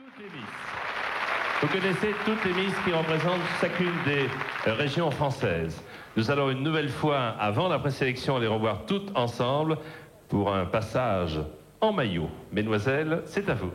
Toutes les Miss. Vous connaissez toutes les Miss qui représentent chacune des régions françaises. Nous allons une nouvelle fois, avant la présélection, les revoir toutes ensemble pour un passage en maillot. Mesdemoiselles, c'est à vous.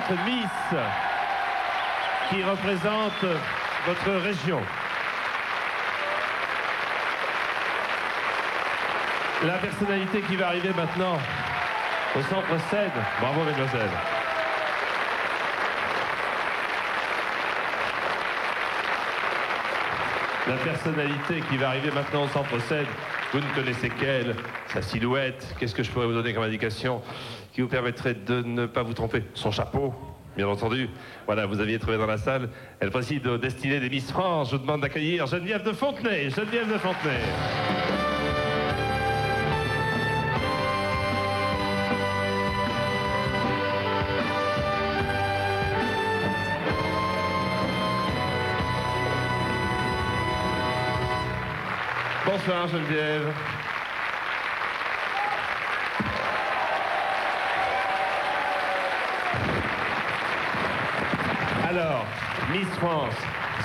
votre Miss qui représente votre région. La personnalité qui va arriver maintenant au centre scène. Bravo, mesdemoiselles. La personnalité qui va arriver maintenant au centre scène, vous ne connaissez qu'elle, sa silhouette. Qu'est-ce que je pourrais vous donner comme indication qui vous permettrait de ne pas vous tromper? Son chapeau, bien entendu. Voilà, vous aviez trouvé dans la salle. Elle préside aux destinées des Miss France. Je vous demande d'accueillir Geneviève de Fontenay. Geneviève de Fontenay. Bonsoir Geneviève. Alors, Miss France,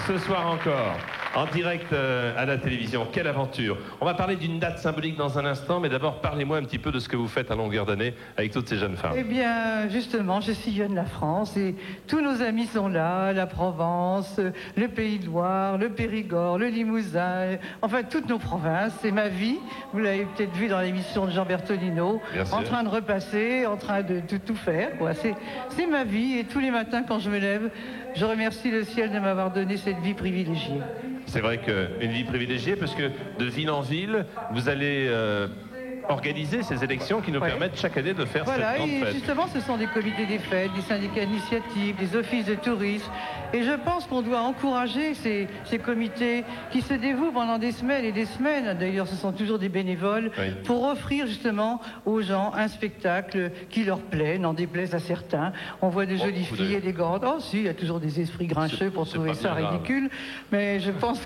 ce soir encore, en direct à la télévision, quelle aventure. On va parler d'une date symbolique dans un instant, mais d'abord parlez-moi un petit peu de ce que vous faites à longueur d'année avec toutes ces jeunes femmes. Eh bien, justement, je sillonne la France et tous nos amis sont là, la Provence, le Pays de Loire, le Périgord, le Limousin, enfin toutes nos provinces. C'est ma vie, vous l'avez peut-être vu dans l'émission de Jean Bertolino, en train de repasser, en train de tout faire. C'est ma vie et tous les matins quand je me lève, je remercie le ciel de m'avoir donné cette vie privilégiée. C'est vrai qu'une vie privilégiée, parce que de ville en ville, vous allez organiser ces élections qui nous permettent chaque année de faire cette grande fête. Et justement, ce sont des comités des fêtes, des syndicats d'initiative, des offices de tourisme. Et je pense qu'on doit encourager ces comités qui se dévouent pendant des semaines et des semaines, d'ailleurs ce sont toujours des bénévoles, pour offrir justement aux gens un spectacle qui leur plaît, n'en déplaise à certains. On voit de jolies filles et des grandes. Oh si, il y a toujours des esprits grincheux pour trouver ça ridicule. Mais je pense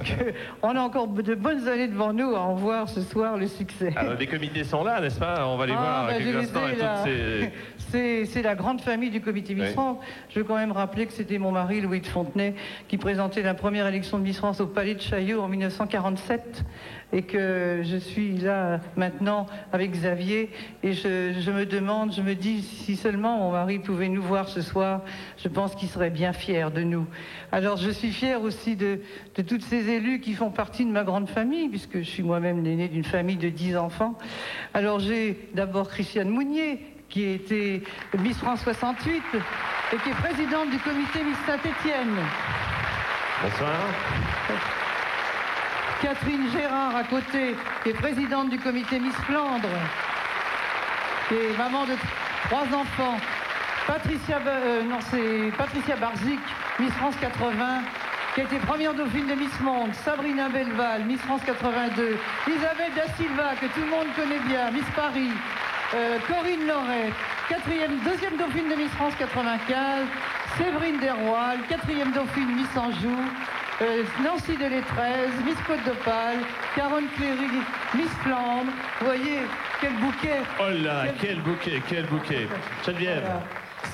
qu'on a encore de bonnes années devant nous à en voir ce soir le succès. Alors les comités sont là, n'est-ce pas? On va les voir quelques instants. C'est la grande famille du comité Miss France. Je veux quand même rappeler que c'était mon mari, Louis de Fontenay, qui présentait la première élection de Miss France au Palais de Chaillot en 1947 et que je suis là maintenant avec Xavier et je me demande, je me dis si seulement mon mari pouvait nous voir ce soir, je pense qu'il serait bien fier de nous. Alors je suis fière aussi de toutes ces élus qui font partie de ma grande famille puisque je suis moi-même l'aînée d'une famille de 10 enfants. Alors j'ai d'abord Christiane Mounier qui a été Miss France 68 et qui est présidente du comité Miss Saint-Étienne. Bonsoir. Catherine Gérard à côté, qui est présidente du comité Miss Flandre, qui est maman de 3 enfants. Patricia Barzik, Miss France 80, qui a été première dauphine de Miss Monde. Sabrina Belval, Miss France 82. Isabelle Da Silva, que tout le monde connaît bien, Miss Paris. Corinne Loret, deuxième dauphine de Miss France 95. Séverine Derroil, 4e dauphine Miss Anjou. Nancy Delettrez, Miss Côte d'Opale, Caroline Cléry, Miss Flandre. Vous voyez, quel bouquet! Oh là, quel bouquet, quel bouquet! Geneviève, voilà.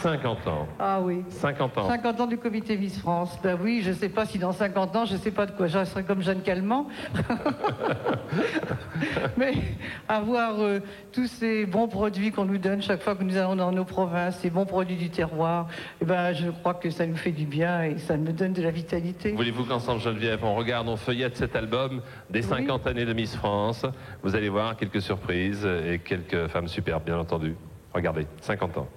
50 ans. Ah oui. 50 ans. 50 ans du comité Miss France. Ben oui, je ne sais pas si dans 50 ans, je ne sais pas de quoi. Je serai comme Jeanne Calment. Mais avoir tous ces bons produits qu'on nous donne chaque fois que nous allons dans nos provinces, ces bons produits du terroir, eh ben, je crois que ça nous fait du bien et ça me donne de la vitalité. Voulez-vous qu'ensemble, Geneviève, on regarde, on feuillette cet album des 50 années de Miss France. Vous allez voir quelques surprises et quelques femmes superbes, bien entendu. Regardez, 50 ans.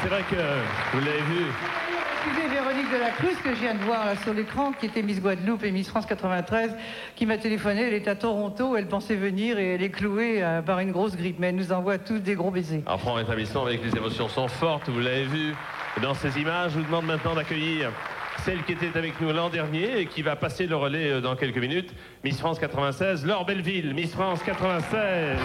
vrai que vous l'avez vu. Excusez Véronique Delacruz, que je viens de voir là sur l'écran, qui était Miss Guadeloupe et Miss France 93, qui m'a téléphoné. Elle est à Toronto, elle pensait venir et elle est clouée par une grosse grippe. Mais elle nous envoie tous des gros baisers. En franc rétablissement, avec les émotions sont fortes, vous l'avez vu dans ces images. Je vous demande maintenant d'accueillir celle qui était avec nous l'an dernier et qui va passer le relais dans quelques minutes. Miss France 96, Laure Belleville, Miss France 96.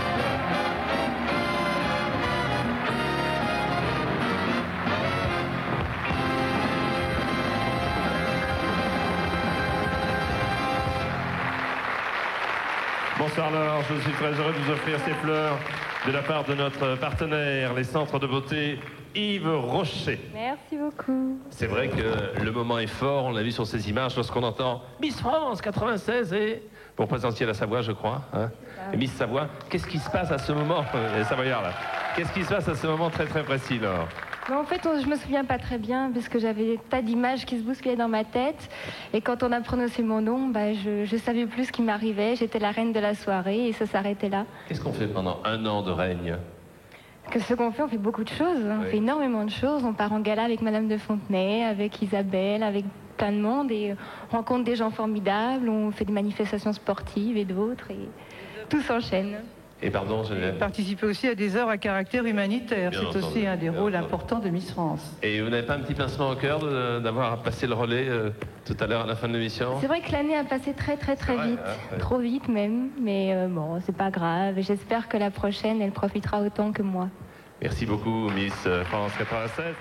Bonsoir Laure, je suis très heureux de vous offrir ces fleurs de la part de notre partenaire, les centres de beauté Yves Rocher. Merci beaucoup. C'est vrai que le moment est fort, on l'a vu sur ces images, lorsqu'on entend Miss France 96 et pour présenter la Savoie, je crois. Hein, et Miss Savoie, qu'est-ce qui se passe à ce moment, les Savoyards là, qu'est-ce qui se passe à ce moment très très précis, Laure? Mais en fait, je me souviens pas très bien parce que j'avais des tas d'images qui se bousculaient dans ma tête. Et quand on a prononcé mon nom, je savais plus ce qui m'arrivait. J'étais la reine de la soirée et ça s'arrêtait là. Qu'est-ce qu'on fait pendant un an de règne? Ce qu'on fait, on fait beaucoup de choses. On fait énormément de choses. On part en gala avec Madame de Fontenay, avec Isabelle, avec plein de monde et on rencontre des gens formidables. On fait des manifestations sportives et d'autres et tout s'enchaîne. Et pardon, Participer aussi à des œuvres à caractère humanitaire. Bien C'est entendu, aussi un des bien rôles entendu. importants de Miss France. Et vous n'avez pas un petit pincement au cœur d'avoir passé le relais tout à l'heure à la fin de l'émission? C'est vrai que l'année a passé très vite, trop vite même, mais bon, c'est pas grave. J'espère que la prochaine, elle profitera autant que moi. Merci beaucoup, Miss France 96.